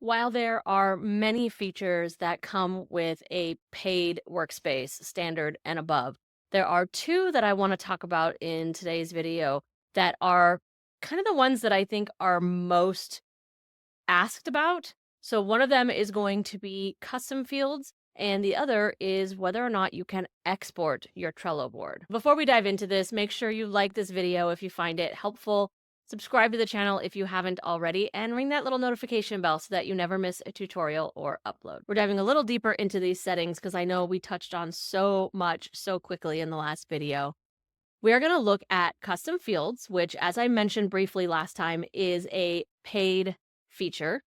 While there are many features that come with a paid workspace, standard and above, there are two that I want to talk about in today's video that are kind of the ones that I think are most asked about. So one of them is going to be custom fields, and the other is whether or not you can export your Trello board. Before we dive into this, make sure you like this video if you find it helpful, subscribe to the channel if you haven't already, and ring that little notification bell so that you never miss a tutorial or upload. We're diving a little deeper into these settings because I know we touched on so much so quickly in the last video. We are going to look at custom fields, which, as I mentioned briefly last time, is a paid feature.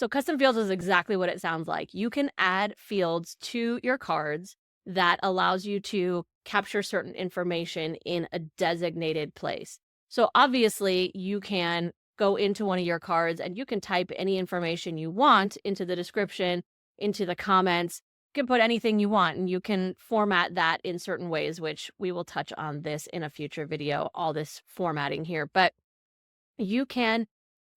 So custom fields is exactly what it sounds like. You can add fields to your cards that allows you to capture certain information in a designated place. So obviously you can go into one of your cards and you can type any information you want into the description, into the comments. You can put anything you want and you can format that in certain ways, which we will touch on this in a future video, all this formatting here. But you can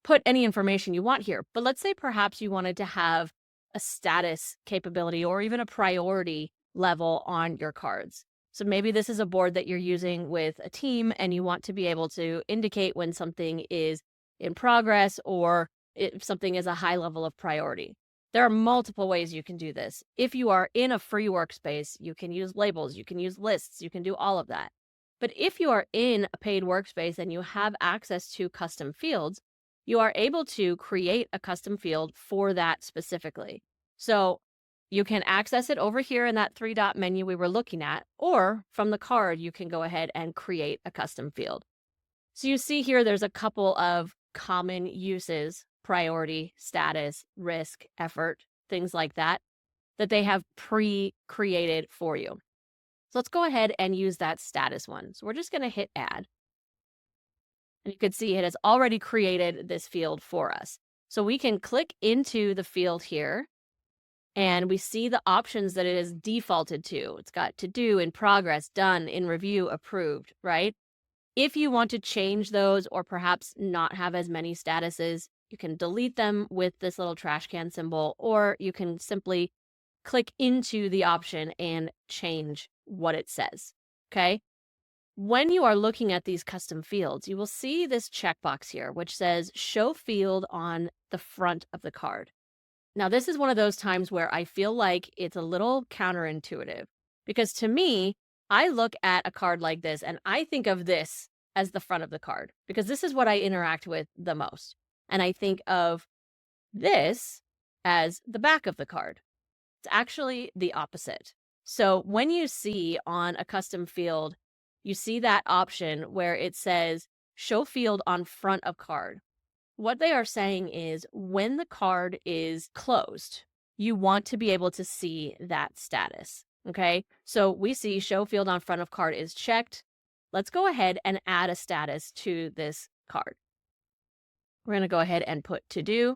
put any information you want here. But let's say perhaps you wanted to have a status capability or even a priority level on your cards. So maybe this is a board that you're using with a team and you want to be able to indicate when something is in progress or if something is a high level of priority. There are multiple ways you can do this. If you are in a free workspace, you can use labels, you can use lists, you can do all of that. But if you are in a paid workspace and you have access to custom fields, you are able to create a custom field for that specifically. So you can access it over here in that three-dot menu we were looking at, or from the card, you can go ahead and create a custom field. So you see here, there's a couple of common uses: priority, status, risk, effort, things like that, that they have pre-created for you. So let's go ahead and use that status one. So we're just going to hit add. And you can see it has already created this field for us. So we can click into the field here and we see the options that it is defaulted to. It's got to do, in progress, done, in review, approved, right? If you want to change those or perhaps not have as many statuses, you can delete them with this little trash can symbol, or you can simply click into the option and change what it says, okay? When you are looking at these custom fields, you will see this checkbox here, which says show field on the front of the card. Now, this is one of those times where I feel like it's a little counterintuitive because to me, I look at a card like this and I think of this as the front of the card because this is what I interact with the most. And I think of this as the back of the card. It's actually the opposite. So when you see on a custom field, you see that option where it says show field on front of card. What they are saying is when the card is closed, you want to be able to see that status, okay? So we see show field on front of card is checked. Let's go ahead and add a status to this card. We're going to go ahead and put to do,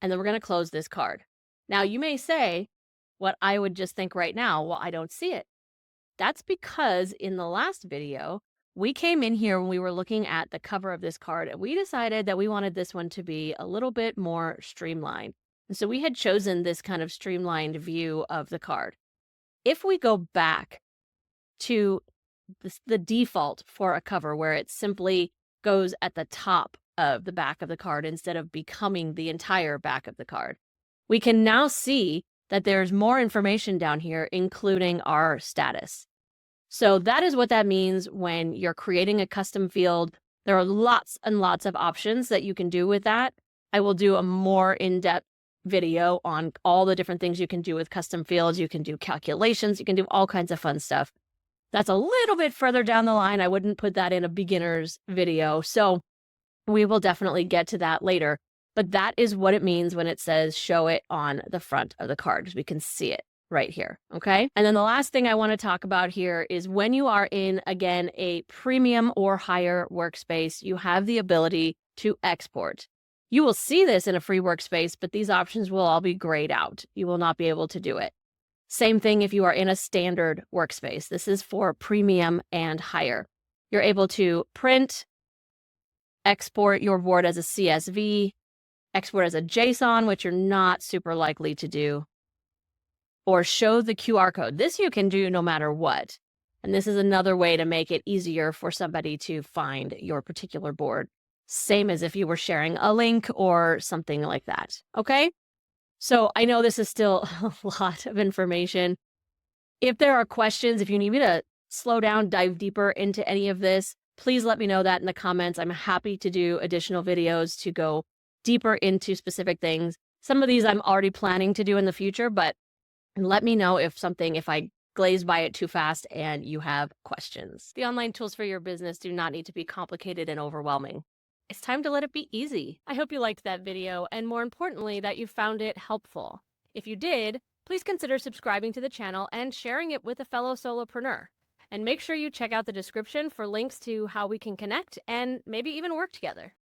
and then we're going to close this card. Now you may say what I would just think right now, well, I don't see it. That's because in the last video, we came in here when we were looking at the cover of this card and we decided that we wanted this one to be a little bit more streamlined. And so we had chosen this kind of streamlined view of the card. If we go back to the default for a cover where it simply goes at the top of the back of the card instead of becoming the entire back of the card, we can now see that there's more information down here, including our status. So that is what that means when you're creating a custom field. There are lots and lots of options that you can do with that. I will do a more in-depth video on all the different things you can do with custom fields. You can do calculations, you can do all kinds of fun stuff. That's a little bit further down the line. I wouldn't put that in a beginner's video. So we will definitely get to that later. But that is what it means when it says show it on the front of the card, because we can see it right here, okay? And then the last thing I want to talk about here is when you are in, again, a premium or higher workspace, you have the ability to export. You will see this in a free workspace, but these options will all be grayed out. You will not be able to do it. Same thing if you are in a standard workspace. This is for premium and higher. You're able to print, export your board as a CSV, export as a JSON, which you're not super likely to do, or show the QR code. This you can do no matter what. And this is another way to make it easier for somebody to find your particular board. Same as if you were sharing a link or something like that, okay? So I know this is still a lot of information. If there are questions, if you need me to slow down, dive deeper into any of this, please let me know that in the comments. I'm happy to do additional videos to go deeper into specific things. Some of these I'm already planning to do in the future, but let me know if I glaze by it too fast and you have questions. The online tools for your business do not need to be complicated and overwhelming. It's time to let it be easy. I hope you liked that video, and more importantly, that you found it helpful. If you did, please consider subscribing to the channel and sharing it with a fellow solopreneur. And make sure you check out the description for links to how we can connect and maybe even work together.